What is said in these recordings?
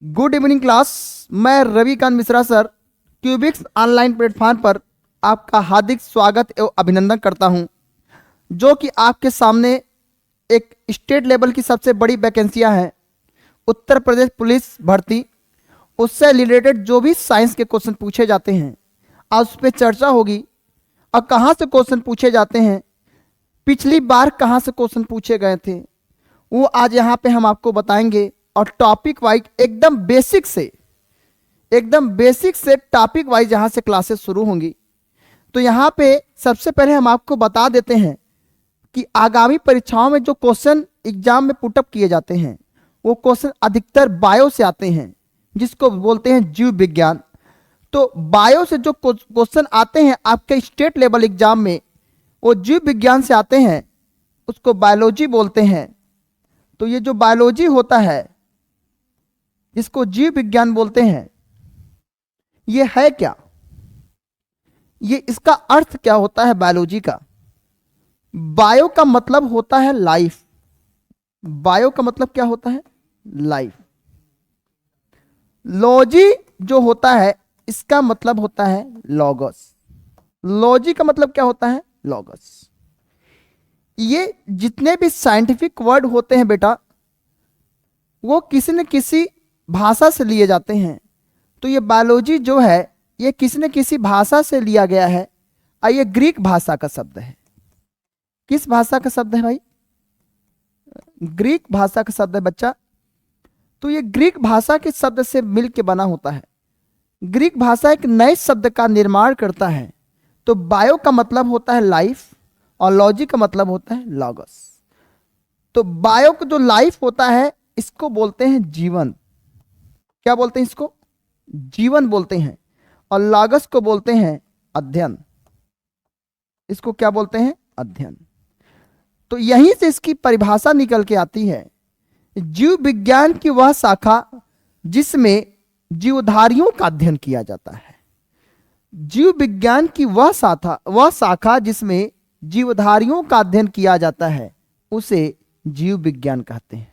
Good evening class. मैं Ravikant Mishra sir Cubix online platform पर आपका हार्दिक स्वागत एवं अभिनंदन करता हूं, जो कि आपके सामने एक स्टेट लेवल की सबसे बड़ी वैकेंसियां हैं। उत्तर प्रदेश पुलिस भर्ती, उससे रिलेटेड जो भी साइंस के क्वेश्चन पूछे जाते हैं आज उस पर चर्चा होगी। और कहाँ से क्वेश्चन पूछे जाते हैं, पिछली बार कहाँ से क्वेश्चन पूछे गए थे, वो आज यहाँ पे हम आपको बताएंगे। और टॉपिक वाइज एकदम बेसिक से टॉपिक वाइज यहाँ से क्लासेस शुरू होंगी। तो यहाँ पे सबसे पहले हम आपको बता देते हैं कि आगामी परीक्षाओं में जो क्वेश्चन एग्जाम में पुटअप किए जाते हैं वो क्वेश्चन अधिकतर बायो से आते हैं, जिसको बोलते हैं जीव विज्ञान। तो बायो से जो क्वेश्चन आते हैं आपके स्टेट लेवल एग्जाम में, वो जीव विज्ञान से आते हैं, उसको बायोलॉजी बोलते हैं। तो ये जो बायोलॉजी होता है जिसको जीव विज्ञान बोलते हैं, ये है क्या, ये इसका अर्थ क्या होता है बायोलॉजी का। बायो का मतलब होता है लाइफ। बायो का मतलब क्या होता है, लाइफ। लॉजी जो होता है इसका मतलब होता है लॉगस। लॉजी का मतलब क्या होता है, लॉगस। ये जितने भी साइंटिफिक वर्ड होते हैं बेटा, वो किसी न किसी भाषा से लिए जाते हैं। तो ये बायोलॉजी जो है ये किसी न किसी भाषा से लिया गया है, और ये ग्रीक भाषा का शब्द है। किस भाषा का शब्द है भाई, ग्रीक भाषा का शब्द है बच्चा। तो ये ग्रीक भाषा के शब्द से मिलकर बना होता है। ग्रीक भाषा एक नए शब्द का निर्माण करता है। तो बायो का मतलब होता है लाइफ और लॉजी का मतलब होता है लॉगस। तो बायो का जो लाइफ होता है इसको बोलते हैं जीवन। क्या बोलते हैं इसको, जीवन बोलते हैं। और लॉगस को बोलते हैं अध्ययन। इसको क्या बोलते हैं, अध्ययन। तो यहीं से इसकी परिभाषा निकल के आती है। जीव विज्ञान की वह शाखा जिसमें जीवधारियों का अध्ययन किया जाता है। जीव विज्ञान की वह शाखा जिसमें जीवधारियों का अध्ययन किया जाता है उसे जीव विज्ञान कहते हैं।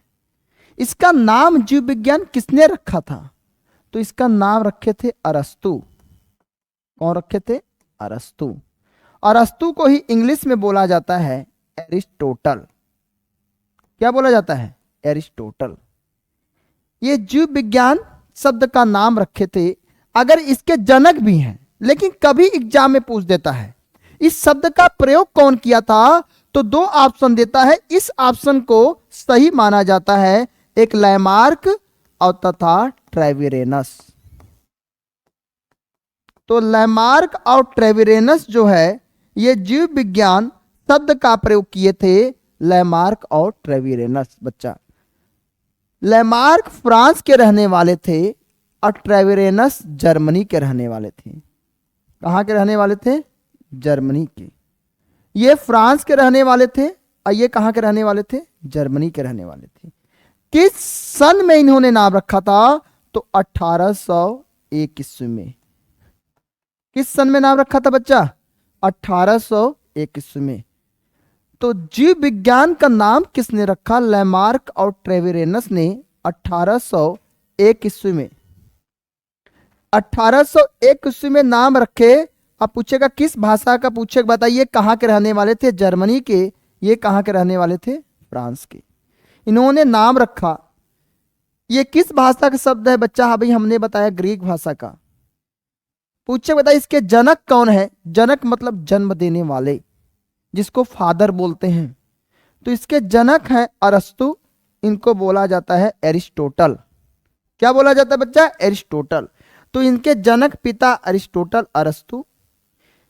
इसका नाम जीव विज्ञान किसने रखा था, तो इसका नाम रखे थे अरस्तु। कौन रखे थे, अरस्तु। अरस्तु को ही इंग्लिश में बोला जाता है एरिस्टोटल। क्या बोला जाता है, एरिस्टोटल। ये जीव विज्ञान शब्द का नाम रखे थे। अगर इसके जनक भी हैं, लेकिन कभी एग्जाम में पूछ देता है इस शब्द का प्रयोग कौन किया था, तो दो ऑप्शन देता है। इस ऑप्शन को सही माना जाता है, एक लैमार्क और तथा ट्रेविरेनस। तो लैमार्क और ट्रेविरेनस जो है ये जीव विज्ञान शब्द का प्रयोग किए थे, लैमार्क और ट्रेविरेनस। बच्चा, लैमार्क फ्रांस के रहने वाले थे और ट्रेविरेनस जर्मनी के रहने वाले थे। कहाँ के रहने वाले थे, जर्मनी के। ये फ्रांस के रहने वाले थे और ये कहाँ के रहने वाले थे, जर्मनी के रहने वाले थे। किस सन में इन्होंने नाम रखा था, तो 1801 ईस्वी में। किस सन में नाम रखा था बच्चा, 1801 ईस्वी में। तो जीव विज्ञान का नाम किसने रखा, लैमार्क और ट्रेविरेनस ने 1801 ईस्वी में। 1801 ईस्वी में नाम रखे। अब पूछेगा किस भाषा का, पूछेगा बताइए कहाँ के रहने वाले थे, जर्मनी के। ये कहाँ के रहने वाले थे, फ्रांस के। इन्होंने नाम रखा। ये किस भाषा का शब्द है बच्चा, अभी हमने बताया ग्रीक भाषा का। पूछे बताइए इसके जनक कौन है। जनक मतलब जन्म देने वाले, जिसको फादर बोलते हैं। तो इसके जनक हैं अरस्तु, इनको बोला जाता है एरिस्टोटल। क्या बोला जाता है बच्चा, एरिस्टोटल। तो इनके जनक पिता अरिस्टोटल, अरस्तु।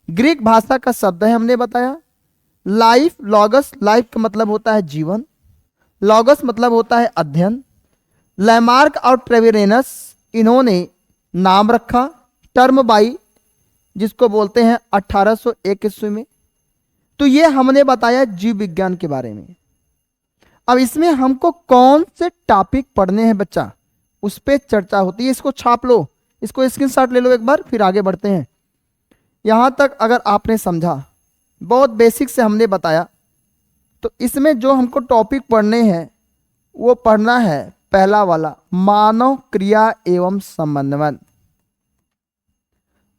ग्रीक भाषा का शब्द है, हमने बताया। लाइफ, लॉगस, लाइफ का मतलब होता है जीवन, लॉगस मतलब होता है अध्ययन। लैमार्क और ट्रेविरेनस इन्होंने नाम रखा टर्म बाई, जिसको बोलते हैं 1801 ईस्वी में। तो ये हमने बताया जीव विज्ञान के बारे में। अब इसमें हमको कौन से टॉपिक पढ़ने हैं बच्चा, उस पर चर्चा होती है। इसको छाप लो, इसको स्क्रीनशॉट ले लो एक बार, फिर आगे बढ़ते हैं। यहां तक अगर आपने समझा, बहुत बेसिक से हमने बताया, तो इसमें जो हमको टॉपिक पढ़ने हैं वो पढ़ना है पहला वाला मानव क्रिया एवं समन्वय।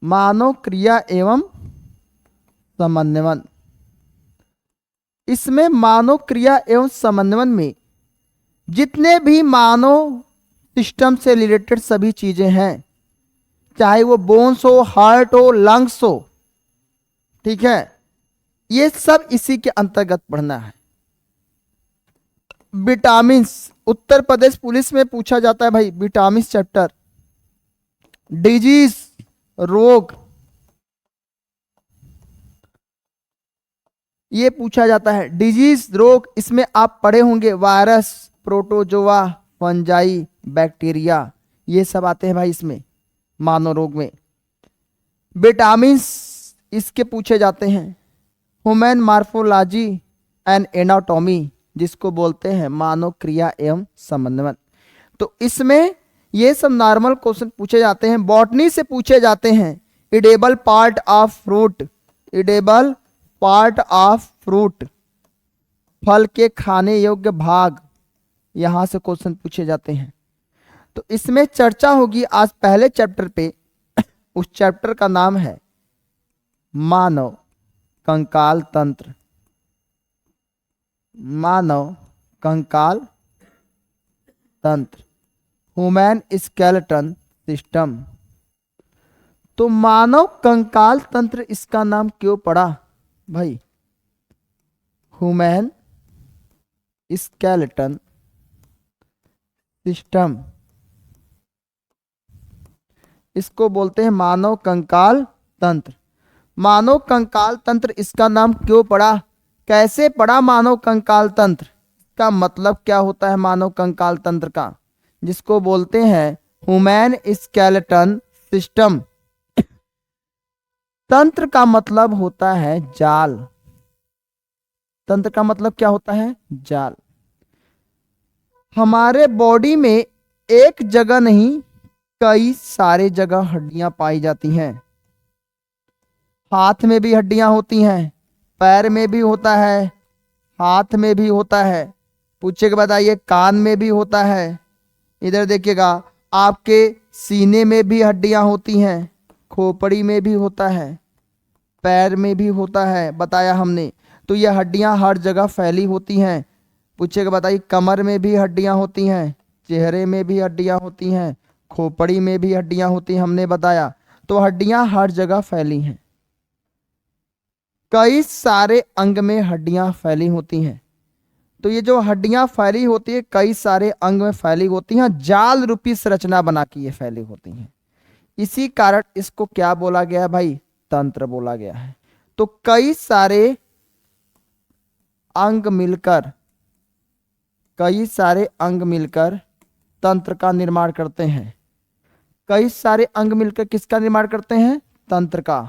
मानव क्रिया एवं समन्वय, इसमें मानव क्रिया एवं समन्वय में जितने भी मानव सिस्टम से रिलेटेड सभी चीजें हैं, चाहे वो बोन्स हो, हार्ट हो, लंग्स हो, ठीक है, ये सब इसी के अंतर्गत पढ़ना है। विटामिन्स, उत्तर प्रदेश पुलिस में पूछा जाता है भाई विटामिन चैप्टर। डिजीज, रोग, ये पूछा जाता है। डिजीज रोग, इसमें आप पढ़े होंगे वायरस, प्रोटोजोआ, फंजाई, बैक्टीरिया, ये सब आते हैं भाई इसमें मानव रोग में। विटामिन्स इसके पूछे जाते हैं। ह्यूमन मार्फोलॉजी एंड एनाटॉमी, जिसको बोलते हैं मानव क्रिया एवं समन्वय। तो इसमें ये सब नॉर्मल क्वेश्चन पूछे जाते हैं। बॉटनी से पूछे जाते हैं edible part of fruit, edible part of fruit, फल के खाने योग्य भाग, यहां से क्वेश्चन पूछे जाते हैं। तो इसमें चर्चा होगी आज पहले चैप्टर पे। उस चैप्टर का नाम है मानव कंकाल तंत्र। मानव कंकाल तंत्र, ह्यूमन स्केलेटन सिस्टम। तो मानव कंकाल तंत्र इसका नाम क्यों पड़ा भाई? ह्यूमन स्केलेटन सिस्टम, इसको बोलते हैं मानव कंकाल तंत्र। मानव कंकाल तंत्र इसका नाम क्यों पड़ा, कैसे पड़ा मानव कंकाल तंत्र, का मतलब क्या होता है मानव कंकाल तंत्र का, जिसको बोलते हैं ह्यूमन स्केलेटन सिस्टम। तंत्र का मतलब होता है जाल। तंत्र का मतलब क्या होता है? जाल। हमारे बॉडी में एक जगह नहीं कई सारे जगह हड्डियां पाई जाती हैं। हाथ में भी हड्डियां होती हैं, पैर में भी होता है, हाथ में भी होता है, पूछे के बताइए कान में भी होता है। इधर देखिएगा आपके सीने में भी हड्डियां होती हैं, खोपड़ी में भी होता है, पैर में भी होता है, बताया हमने। तो ये हड्डियां हर जगह फैली होती हैं। पूछे के बताइए कमर में भी हड्डियां होती हैं, चेहरे में भी हड्डियां होती हैं, खोपड़ी में भी हड्डियां होती हैं, हमने बताया। तो हड्डियां हर जगह फैली हैं, कई सारे अंग में हड्डियां फैली होती हैं। तो ये जो हड्डियां फैली होती है कई सारे अंग में फैली होती हैं, जाल रूपी संरचना बना के ये फैली होती हैं। इसी कारण इसको क्या बोला गया है भाई? तंत्र बोला गया है। तो कई सारे अंग मिलकर, कई सारे अंग मिलकर तंत्र का निर्माण करते हैं। कई सारे अंग मिलकर किसका निर्माण करते हैं? तंत्र का।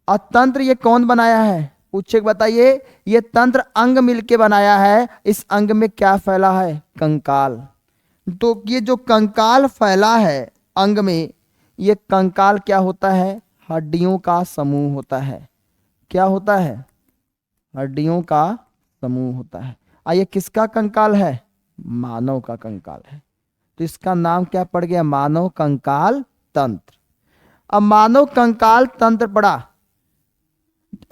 और तंत्र ये कौन बनाया है? पूछे बताइए ये तंत्र अंग मिलके बनाया है। इस अंग में क्या फैला है? कंकाल। तो ये जो कंकाल फैला है अंग में, ये कंकाल क्या होता है? हड्डियों का समूह होता है। क्या होता है? हड्डियों का समूह होता है। ये किसका कंकाल है? मानव का कंकाल है। तो इसका नाम क्या पड़ गया? मानव कंकाल तंत्र। अब मानव कंकाल तंत्र पड़ा,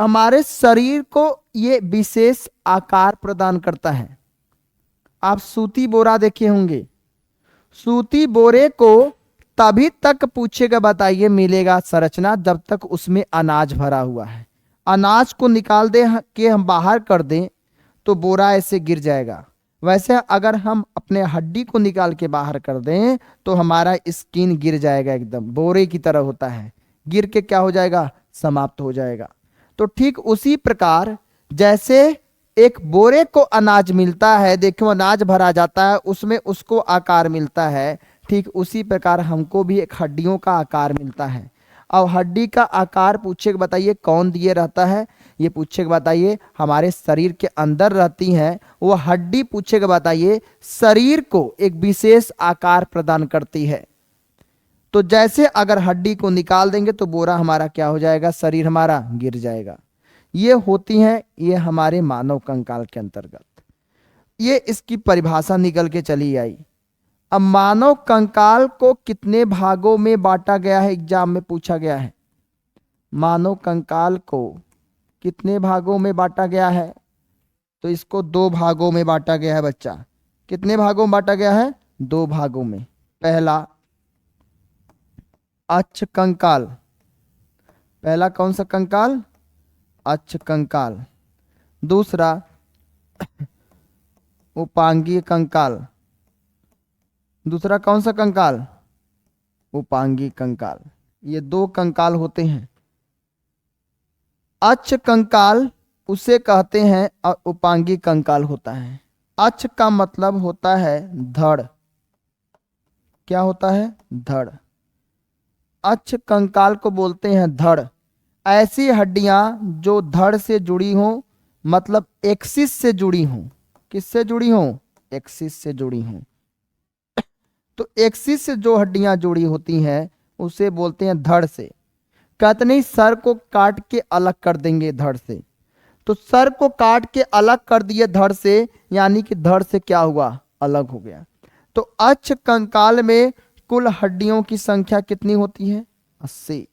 हमारे शरीर को ये विशेष आकार प्रदान करता है। आप सूती बोरा देखे होंगे, सूती बोरे को तभी तक पूछेगा बताइए मिलेगा संरचना जब तक उसमें अनाज भरा हुआ है। अनाज को निकाल दे के हम बाहर कर दें तो बोरा ऐसे गिर जाएगा। वैसे अगर हम अपने हड्डी को निकाल के बाहर कर दें तो हमारा स्किन गिर जाएगा, एकदम बोरे की तरह होता है, गिर के क्या हो जाएगा? समाप्त हो जाएगा। तो ठीक उसी प्रकार जैसे एक बोरे को अनाज मिलता है, देखो अनाज भरा जाता है उसमें उसको आकार मिलता है, ठीक उसी प्रकार हमको भी एक हड्डियों का आकार मिलता है। अब हड्डी का आकार पूछे बताइए कौन दिए रहता है? ये पूछे बताइए हमारे शरीर के अंदर रहती है वो हड्डी, पूछे बताइए शरीर को एक विशेष आकार प्रदान करती है। तो जैसे अगर हड्डी को निकाल देंगे तो बोरा हमारा क्या हो जाएगा? शरीर हमारा गिर जाएगा। ये होती हैं ये हमारे मानव कंकाल के अंतर्गत। ये इसकी परिभाषा निकल के चली आई। अब मानव कंकाल को कितने भागों में बांटा गया है, एग्जाम में पूछा गया है। मानव कंकाल को कितने भागों में बांटा गया है, तो इसको 2 भागों में बांटा गया है बच्चा। कितने भागों में बांटा गया है, 2 भागों में। पहला अक्ष कंकाल, पहला कौन सा कंकाल, अक्ष कंकाल। दूसरा उपांगीय कंकाल, दूसरा कौन सा कंकाल, उपांगीय कंकाल। ये 2 कंकाल होते हैं। अक्ष कंकाल उसे कहते हैं और उपांगीय कंकाल होता है। अक्ष का मतलब होता है धड़, क्या होता है, धड़। अक्ष कंकाल को बोलते हैं धड़। ऐसी हड्डियां जो धड़ से जुड़ी हों, मतलब एक्सिस से जुड़ी हों। किससे जुड़ी हों, एक्सिस से जुड़ी हों। तो एक्सिस से जो हड्डियां जुड़ी होती हैं उसे बोलते हैं धड़ से। कहते नहीं सर को काट के अलग कर देंगे धड़ से, तो सर को काट के अलग कर दिए धड़ से, यानी कि धड़ से क्या हुआ, अलग हो गया। तो अक्ष कंकाल में कुल हड्डियों की संख्या कितनी होती है, 80।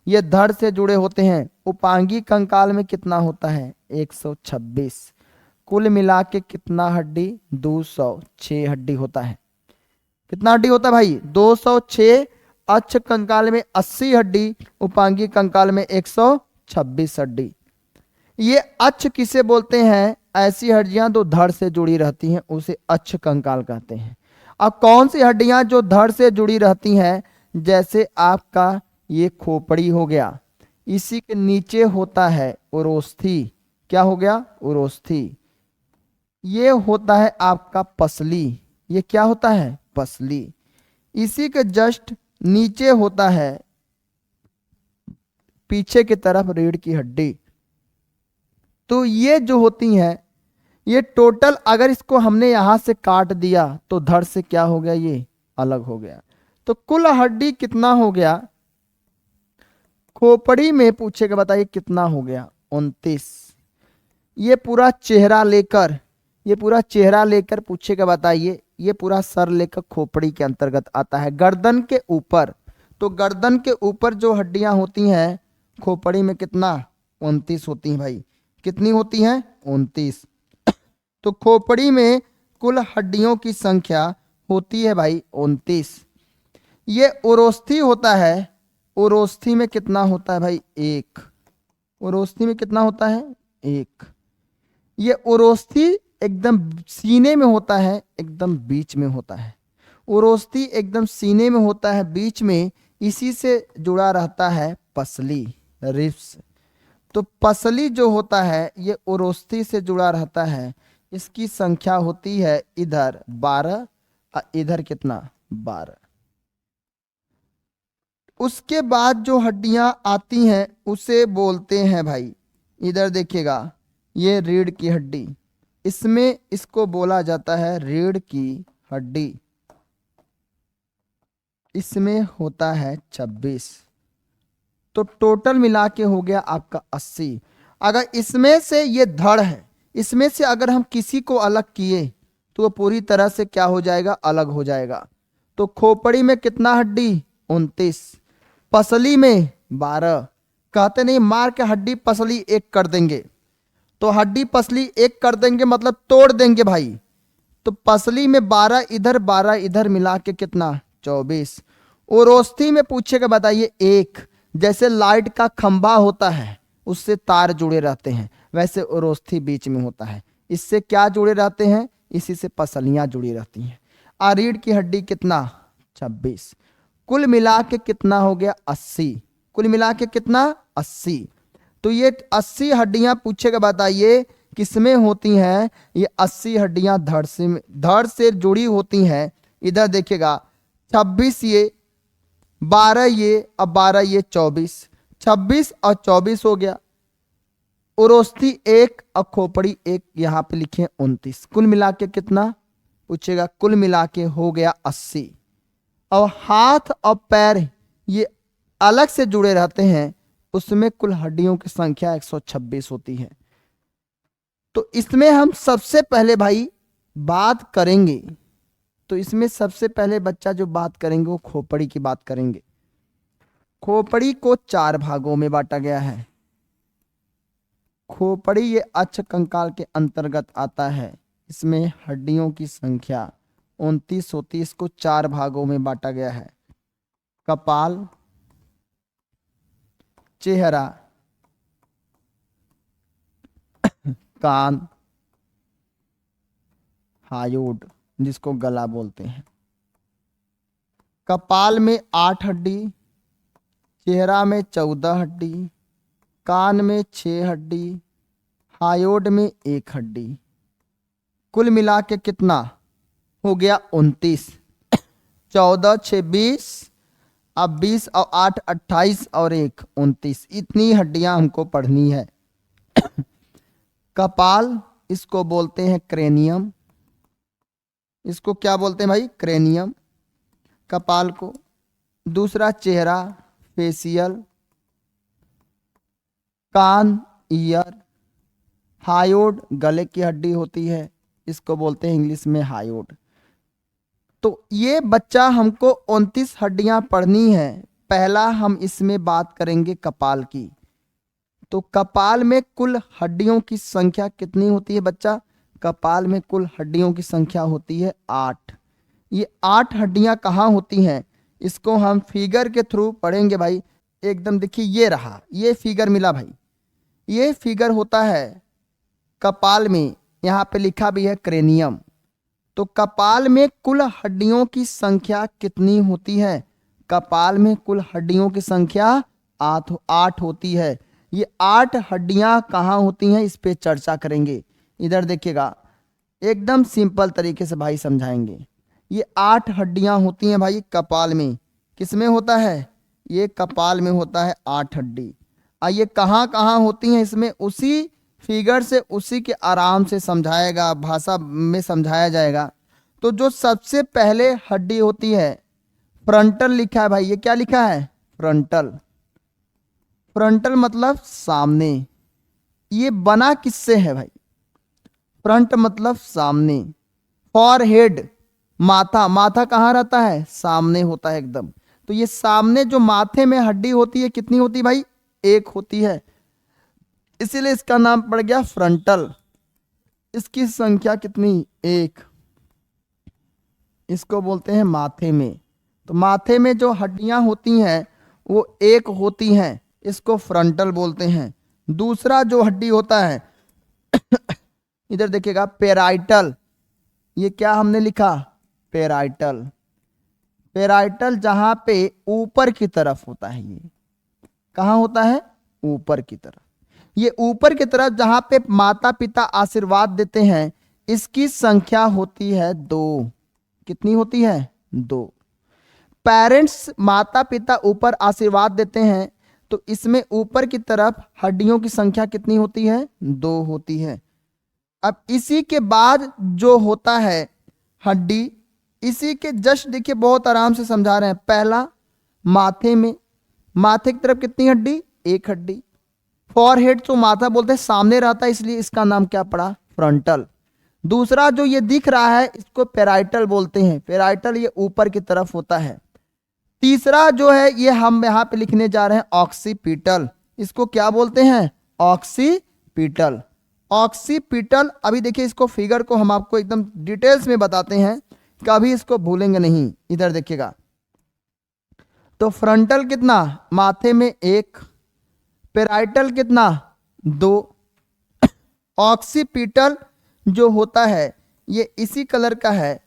ये धड़ से जुड़े होते हैं। उपांगीय कंकाल में कितना होता है, 126। कुल मिला के कितना हड्डी, 206 हड्डी होता है। कितना हड्डी होता है भाई, 206। अक्ष कंकाल में 80 हड्डी, उपांगीय कंकाल में 126 हड्डी। ये अक्ष किसे बोलते हैं, ऐसी हड्डियां जो धड़ से जुड़ी रहती हैं उसे अक्ष कंकाल कहते हैं। अब कौन सी हड्डियां जो धड़ से जुड़ी रहती हैं, जैसे आपका ये खोपड़ी हो गया, इसी के नीचे होता है उरोस्थी। क्या हो गया, उरोस्थी। ये होता है आपका पसली, ये क्या होता है, पसली। इसी के जस्ट नीचे होता है पीछे की तरफ रीढ़ की हड्डी। तो ये जो होती हैं, ये टोटल अगर इसको हमने यहां से काट दिया तो धड़ से क्या हो गया, ये अलग हो गया। तो कुल हड्डी कितना हो गया, खोपड़ी में पूछेगा, बताइए कितना हो गया, 29। ये पूरा चेहरा लेकर, ये पूरा चेहरा लेकर पूछेगा, बताइए ये पूरा सर लेकर खोपड़ी के अंतर्गत आता है। गर्दन के ऊपर, तो गर्दन के ऊपर जो हड्डियां होती हैं खोपड़ी में कितना, 29 होती हैं भाई। कितनी होती हैं, 29। तो खोपड़ी में कुल हड्डियों की संख्या होती है भाई 29। ये उरोस्थी होता है, उरोस्थी में कितना होता है भाई, 1। उरोस्थी में कितना होता है, 1। ये उरोस्थी एकदम सीने में होता है, एकदम बीच में होता है। उरोस्थी एकदम सीने में होता है, बीच में। इसी से जुड़ा रहता है पसली, रिब्स। तो पसली जो होता है ये उरोस्थी से जुड़ा रहता है। इसकी संख्या होती है इधर 12 और इधर कितना, 12। उसके बाद जो हड्डियां आती हैं उसे बोलते हैं भाई, इधर देखिएगा, ये रीढ़ की हड्डी, इसमें इसको बोला जाता है रीढ़ की हड्डी। इसमें होता है 26। तो टोटल मिला के हो गया आपका 80। अगर इसमें से ये धड़ है, इसमें से अगर हम किसी को अलग किए तो वो पूरी तरह से क्या हो जाएगा, अलग हो जाएगा। तो खोपड़ी में कितना हड्डी, 29। पसली में 12। कहते नहीं मार के हड्डी पसली एक कर देंगे, तो हड्डी पसली एक कर देंगे मतलब तोड़ देंगे भाई। तो पसली में 12 इधर 12 इधर मिला के कितना, 24। उरोस्थी में पूछेगा, बताइए 1। जैसे लाइट का खंभा होता है उससे तार जुड़े रहते हैं, वैसे उरोस्थी बीच में होता है। इससे क्या जुड़े रहते हैं, इसी से पसलियां जुड़ी रहती हैं। रीढ़ की हड्डी कितना, 26। कुल मिला के कितना हो गया, 80। कुल मिला के कितना, 80। तो ये 80 हड्डियां पूछेगा, बताइए किसमें होती हैं। ये 80 हड्डियां धड़ से जुड़ी होती हैं। इधर देखिएगा 26 ये, 12 ये, अब 12 ये, 24। 26 और 24 हो गया। उरोस्थी 1 और खोपड़ी 1, यहां पे लिखे 29। कुल मिला के कितना पूछेगा, कुल मिला के हो गया 80। और हाथ और पैर ये अलग से जुड़े रहते हैं, उसमें कुल हड्डियों की संख्या 126 होती है। तो इसमें हम सबसे पहले भाई बात करेंगे तो इसमें सबसे पहले बच्चा जो बात करेंगे वो खोपड़ी की बात करेंगे। खोपड़ी को 4 भागों में बांटा गया है। खोपड़ी ये अक्ष कंकाल के अंतर्गत आता है। इसमें हड्डियों की संख्या 29 होती है। इसको 4 भागों में बांटा गया है। कपाल, चेहरा, कान, हायोड जिसको गला बोलते हैं। कपाल में 8 हड्डी, चेहरा में 14 हड्डी, कान में 6 हड्डी, हायोड में 1 हड्डी। कुल मिला के कितना हो गया? 29। 14 6 20, अब 20 और 8 28 और 1 29। इतनी हड्डियां हमको पढ़नी है। कपाल, इसको बोलते हैं क्रेनियम। इसको क्या बोलते हैं भाई? क्रेनियम, कपाल को। दूसरा चेहरा, फेशियल। कान, ईयर। हायोड, गले की हड्डी होती है, इसको बोलते हैं इंग्लिश में हायोड। तो ये बच्चा हमको 29 हड्डियां पढ़नी है। पहला हम इसमें बात करेंगे कपाल की। तो कपाल में कुल हड्डियों की संख्या कितनी होती है बच्चा? कपाल में कुल हड्डियों की संख्या होती है 8। ये 8 हड्डियां कहाँ होती हैं इसको हम फिगर के थ्रू पढ़ेंगे भाई। एकदम देखिए, ये रहा, ये फिगर मिला भाई। ये फिगर होता है कपाल में, यहाँ पे लिखा भी है क्रेनियम। तो कपाल में कुल हड्डियों की संख्या कितनी होती है? कपाल में कुल हड्डियों की संख्या 8 होती है। ये 8 हड्डियां कहाँ होती हैं इस पे चर्चा करेंगे। इधर देखिएगा, एकदम सिंपल तरीके से भाई समझाएंगे। ये 8 हड्डियां होती हैं भाई कपाल में। किसमें होता है? ये कपाल में होता है 8 हड्डी। ये कहाँ कहाँ होती हैं इसमें उसी फिगर से, उसी के आराम से समझाएगा, भाषा में समझाया जाएगा। तो जो सबसे पहले हड्डी होती है फ्रंटल लिखा है भाई। ये क्या लिखा है? फ्रंटल। फ्रंटल मतलब सामने। ये बना किससे है भाई? फ्रंट मतलब सामने। फॉरहेड, माथा। माथा कहाँ रहता है? सामने होता है एकदम। तो ये सामने जो माथे में हड्डी होती है कितनी होती है भाई? 1 होती है, इसीलिए इसका नाम पड़ गया फ्रंटल। इसकी संख्या कितनी? 1। इसको बोलते हैं माथे में। तो माथे में जो हड्डियां होती हैं वो 1 होती हैं, इसको फ्रंटल बोलते हैं। दूसरा जो हड्डी होता है इधर देखिएगा, पेराइटल। ये क्या हमने लिखा? पेराइटल। पेराइटल जहां पे ऊपर की तरफ होता है। ये कहाँ होता है? ऊपर की तरफ। ये ऊपर की तरफ जहां पे माता पिता आशीर्वाद देते हैं, इसकी संख्या होती है 2। कितनी होती है? 2। पेरेंट्स, माता पिता ऊपर आशीर्वाद देते हैं, तो इसमें ऊपर की तरफ हड्डियों की संख्या कितनी होती है? 2 होती है। अब इसी के बाद जो होता है हड्डी, इसी के जस्ट देखिए बहुत आराम से समझा रहे हैं। पहला माथे में, माथे की तरफ कितनी हड्डी? 1 हड्डी। फॉरहेड तो माथा बोलते हैं सामने रहता है, इसलिए इसका नाम क्या पड़ा? फ्रंटल। दूसरा जो ये दिख रहा है इसको पेराइटल बोलते हैं। पेराइटल ये ऊपर की तरफ होता है। तीसरा जो है ये हम यहाँ पे लिखने जा रहे हैं ऑक्सीपिटल। इसको क्या बोलते हैं? ऑक्सीपिटल। ऑक्सीपिटल, अभी देखिए इसको फिगर को हम आपको एकदम डिटेल्स में बताते हैं, कभी इसको भूलेंगे नहीं। इधर देखिएगा, तो फ्रंटल कितना? माथे में 1। पेराइटल कितना? 2। ऑक्सीपिटल जो होता है ये इसी कलर का है।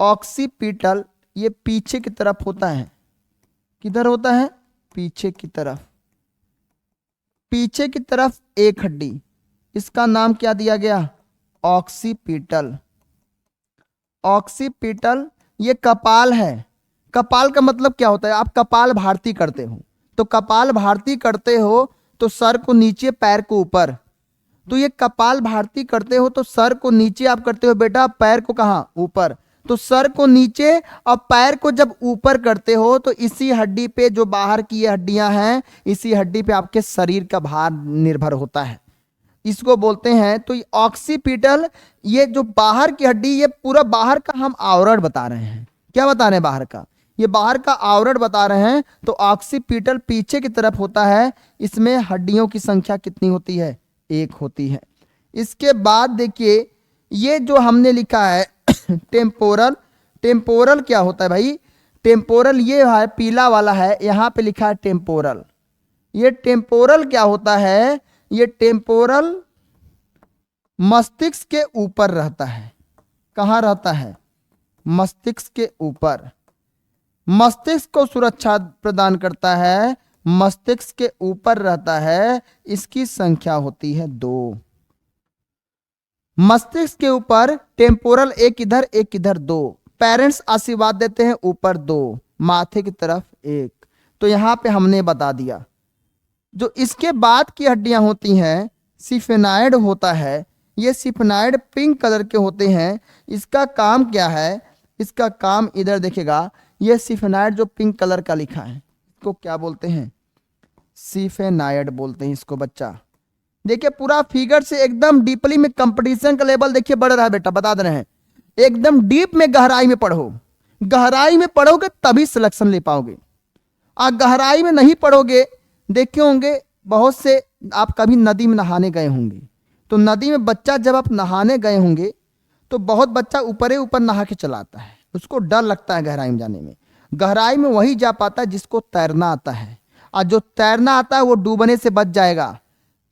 ऑक्सीपिटल ये पीछे की तरफ होता है। किधर होता है? पीछे की तरफ। पीछे की तरफ 1 हड्डी, इसका नाम क्या दिया गया? ऑक्सीपिटल। ऑक्सीपिटल ये कपाल है। कपाल का मतलब क्या होता है? आप कपाल भारती करते हो, तो कपाल भारती करते हो तो सर को नीचे पैर को ऊपर। तो ये कपाल भारती करते हो तो सर को नीचे आप करते हो बेटा, पैर को कहाँ? ऊपर। तो सर को नीचे और पैर को जब ऊपर करते हो तो इसी हड्डी पे, जो बाहर की ये हड्डियां हैं, इसी हड्डी पे आपके शरीर का भार निर्भर होता है। इसको बोलते हैं। तो ऑक्सीपिटल, ये जो बाहर की हड्डी, ये पूरा बाहर का हम आवरण बता रहे हैं। क्या बता रहे हैं? बाहर का, ये बाहर का आवरण बता रहे हैं। तो ऑक्सीपिटल पीछे की तरफ होता है। इसमें हड्डियों की संख्या कितनी होती है? एक होती है। इसके बाद देखिए, ये जो हमने लिखा है टेम्पोरल, टेम्पोरल क्या होता है भाई? टेम्पोरल ये है, पीला वाला है, यहाँ पे लिखा है टेम्पोरल। ये टेम्पोरल क्या होता है? ये टेम्पोरल मस्तिष्क के ऊपर रहता है। कहाँ रहता है? मस्तिष्क के ऊपर। मस्तिष्क को सुरक्षा प्रदान करता है, मस्तिष्क के ऊपर रहता है। इसकी संख्या होती है 2। मस्तिष्क के ऊपर टेम्पोरल, एक इधर एक इधर 2। पेरेंट्स आशीर्वाद देते हैं, ऊपर 2, माथे की तरफ 1। तो यहां पे हमने बता दिया। जो इसके बाद की हड्डियां होती हैं, सिफेनाइड होता है। ये सिफेनाइड पिंक कलर के होते हैं। इसका काम क्या है? इसका काम इधर देखेगा, ये सिफेनाइड जो पिंक कलर का लिखा है, इसको क्या बोलते हैं? सिफेनाइड बोलते हैं इसको बच्चा। देखिए पूरा फिगर से एकदम डीपली में कंपटीशन का लेवल देखिए बढ़ रहा है बेटा, बता दे रहे हैं। एकदम डीप में, गहराई में पढ़ो। गहराई में पढ़ोगे तभी सिलेक्शन ले पाओगे। और गहराई में नहीं पढ़ोगे, देखे होंगे बहुत से, आप कभी नदी में नहाने गए होंगे, तो नदी में बच्चा जब आप नहाने गए होंगे तो बहुत बच्चा ऊपर ऊपर नहा के चला आता है, उसको डर लगता है गहराई में जाने में। गहराई में वही जा पाता है जिसको तैरना आता है, और जो तैरना आता है वो डूबने से बच जाएगा।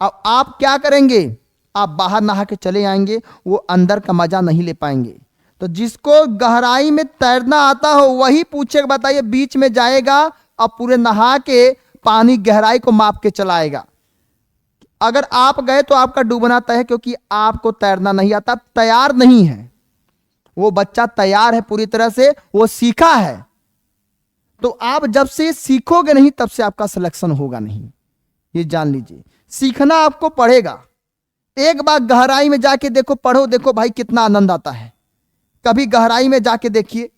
अब आप क्या करेंगे? आप बाहर नहा के चले आएंगे, वो अंदर का मजा नहीं ले पाएंगे। तो जिसको गहराई में तैरना आता हो वही पूछे, बताइए, बीच में जाएगा और पूरे नहा के पानी गहराई को माप के चलाएगा। अगर आप गए तो आपका डूबना तय है, क्योंकि आपको तैरना नहीं आता, तैयार नहीं है। वो बच्चा तैयार है पूरी तरह से, वो सीखा है। तो आप जब से सीखोगे नहीं तब से आपका सिलेक्शन होगा नहीं, ये जान लीजिए। सीखना आपको पड़ेगा। एक बार गहराई में जाके देखो, पढ़ो, देखो भाई कितना आनंद आता है। कभी गहराई में जाके देखिए,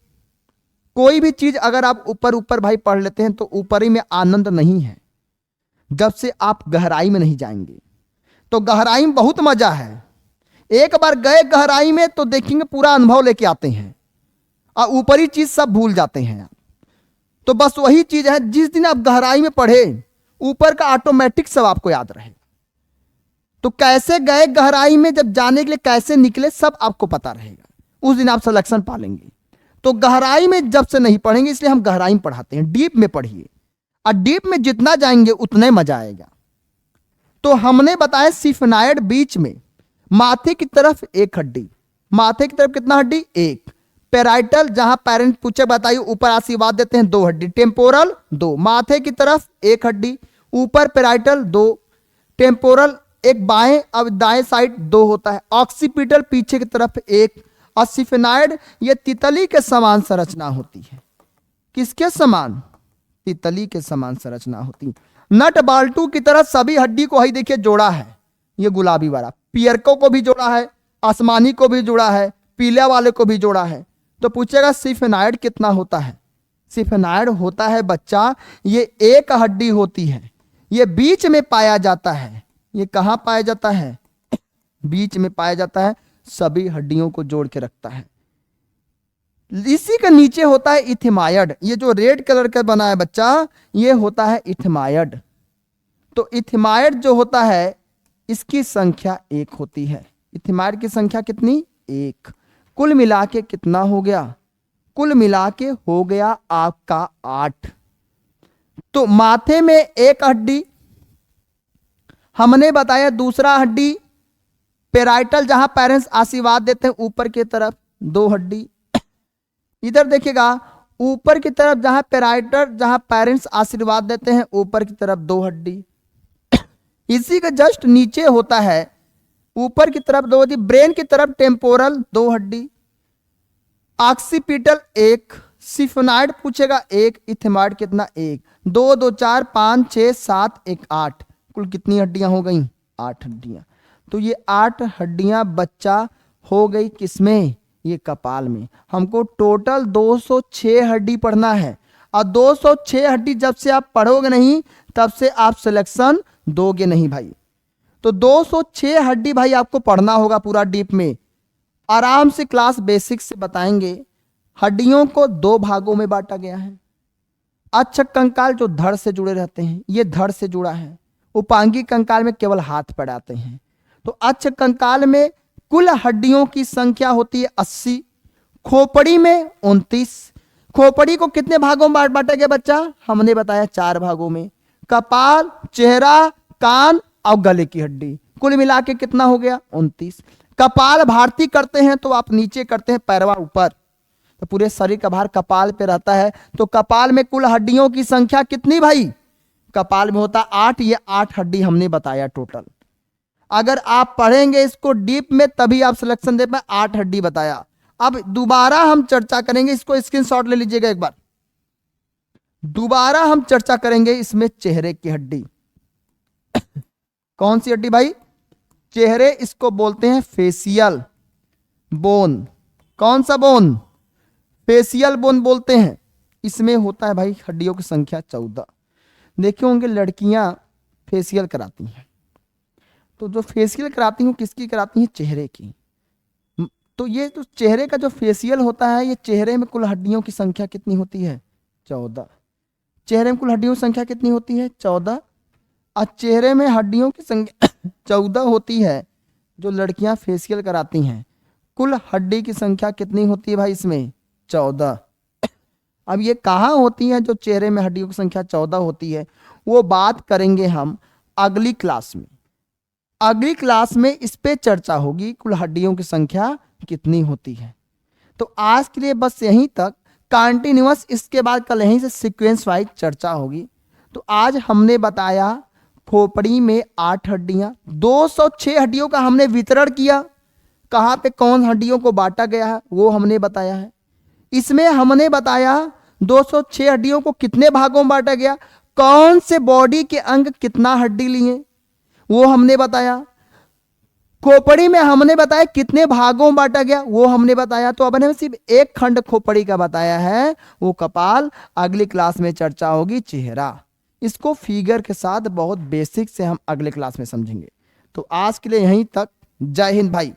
कोई भी चीज अगर आप ऊपर ऊपर भाई पढ़ लेते हैं तो ऊपर ही में आनंद नहीं है, जब से आप गहराई में नहीं जाएंगे। तो गहराई में बहुत मजा है। एक बार गए गहराई में तो देखेंगे पूरा अनुभव लेके आते हैं, और ऊपरी चीज सब भूल जाते हैं। तो बस वही चीज है, जिस दिन आप गहराई में पढ़े, ऊपर का ऑटोमेटिक सब आपको याद रहे। तो कैसे गए गहराई में, जब जाने के लिए कैसे निकले, सब आपको पता रहेगा। उस दिन आप सिलेक्शन पालेंगे। तो गहराई में जब से नहीं पढ़ेंगे, इसलिए हम गहराई में पढ़ाते हैं। डीप में पढ़िए, और डीप में जितना जाएंगे उतना ही मजा आएगा। तो हमने बताया सिफेनाइड बीच में, माथे की तरफ 1 हड्डी। माथे की तरफ कितना हड्डी? 1। पेराइटल, जहां पेरेंट पूछे बताइए, ऊपर आशीर्वाद देते हैं, 2 हड्डी। टेम्पोरल 2, माथे की तरफ 1 हड्डी, ऊपर पेराइटल 2। टेम्पोरल एक बाएं, अब दाएं साइड 2 होता है। ऑक्सीपिटल पीछे की तरफ 1। और सिफेनाइड ये तितली के समान संरचना होती है। किसके समान? तितली के समान संरचना होती है। नट बाल्टू की तरह सभी हड्डी को ही देखिए जोड़ा है। ये गुलाबी वाला पियरको को भी जोड़ा है, आसमानी को भी जोड़ा है, पीले वाले को भी जोड़ा है। तो पूछेगा सिफेनाइड कितना होता है? सिफेनाइड होता है बच्चा, ये 1 हड्डी होती है, ये बीच में पाया जाता है। ये कहाँ पाया जाता है? बीच में पाया जाता है, सभी हड्डियों को जोड़ के रखता है। इसी के नीचे होता है इथिमायड। ये जो रेड कलर का बना है बच्चा, ये होता है इथिमायड। तो इथिमायड जो होता है, इसकी संख्या 1 होती है। इथिमायड की संख्या कितनी? 1। कुल मिला के कितना हो गया? कुल मिला के हो गया आपका 8। तो माथे में 1 हड्डी, हमने बताया दूसरा हड्डी पेराइटल, जहां पेरेंट्स आशीर्वाद देते हैं, ऊपर की तरफ 2 हड्डी। इधर देखिएगा, ऊपर की तरफ जहां पेराइटल, जहां पेरेंट्स आशीर्वाद देते हैं, ऊपर की तरफ 2 हड्डी। इसी का जस्ट नीचे होता है, ऊपर की तरफ 2 हड्डी, ब्रेन की तरफ टेम्पोरल 2 हड्डी, ऑक्सीपिटल 1, सिफेनाइड पूछेगा 1, इथिमाइड कितना? 1। 2 2 4 5 6 7 1 8, कुल कितनी हड्डियां हो गई? 8 हड्डियां। तो ये 8 हड्डियां बच्चा हो गई किसमें? ये कपाल में। हमको टोटल 206 हड्डी पढ़ना है, और 206 हड्डी जब से आप पढ़ोगे नहीं तब से आप सिलेक्शन दोगे नहीं भाई। तो 206 हड्डी भाई आपको पढ़ना होगा पूरा डीप में, आराम से क्लास बेसिक से बताएंगे। हड्डियों को दो भागों में बांटा गया है। अच्छ कंकाल जो धड़ से जुड़े रहते हैं, ये धड़ से जुड़ा है। उपांगी कंकाल में केवल हाथ पैर आते हैं। तो अच्छ कंकाल में कुल हड्डियों की संख्या होती है 80, खोपड़ी में 29। खोपड़ी को कितने भागों में बांटा गया बच्चा? हमने बताया 4 भागों में, कपाल, चेहरा, कान और गले की हड्डी, कुल मिला के कितना हो गया? 29। कपाल भारती करते हैं तो आप नीचे करते हैं, पैरवा ऊपर, तो पूरे शरीर का भार कपाल पे रहता है। तो कपाल में कुल हड्डियों की संख्या कितनी भाई? कपाल में होता 8, ये 8 हड्डी हमने बताया टोटल। अगर आप पढ़ेंगे इसको डीप में तभी आप सिलेक्शन दे पाए। 8 हड्डी बताया। अब दोबारा हम चर्चा करेंगे, इसको स्क्रीनशॉट ले लीजिएगा एक बार। दोबारा हम चर्चा करेंगे इसमें चेहरे की हड्डी। कौन सी हड्डी भाई? चेहरे, इसको बोलते हैं फेशियल बोन। कौन सा बोन? फेशियल बोन बोलते हैं। इसमें होता है भाई हड्डियों की संख्या 14। देखे होंगे लड़कियां फेशियल कराती हैं, तो जो फेशियल कराती हूँ किसकी कराती हैं? चेहरे की। तो ये तो चेहरे का जो फेशियल होता है, ये चेहरे में कुल हड्डियों की संख्या कितनी होती है? 14। चेहरे में कुल हड्डियों की संख्या कितनी होती है? 14। और चेहरे में हड्डियों की संख्या 14 होती है जो लड़कियां फेशियल कराती हैं। कुल हड्डी की संख्या कितनी होती है भाई इसमें? 14। अब ये कहाँ होती है जो चेहरे में हड्डियों की संख्या 14 होती है? वो बात करेंगे हम अगली क्लास में। अगली क्लास में इस पे चर्चा होगी, कुल हड्डियों की संख्या कितनी होती है। तो आज के लिए बस यहीं तक, कंटिन्यूअस इसके बाद कल यहीं से सीक्वेंस वाइज चर्चा होगी। तो आज हमने बताया खोपड़ी में 8 हड्डियां, 206 हड्डियों का हमने वितरण किया। कहाँ पे कौन हड्डियों को बांटा गया है वो हमने बताया है। इसमें हमने बताया 206 हड्डियों को कितने भागों में बांटा गया, कौन से बॉडी के अंग कितना हड्डी लिए वो हमने बताया। खोपड़ी में हमने बताया कितने भागों में बांटा गया वो हमने बताया। तो अब हमने सिर्फ एक खंड खोपड़ी का बताया है, वो कपाल। अगली क्लास में चर्चा होगी चेहरा। इसको फिगर के साथ बहुत बेसिक से हम अगले क्लास में समझेंगे। तो आज के लिए यहीं तक। जय हिंद भाई।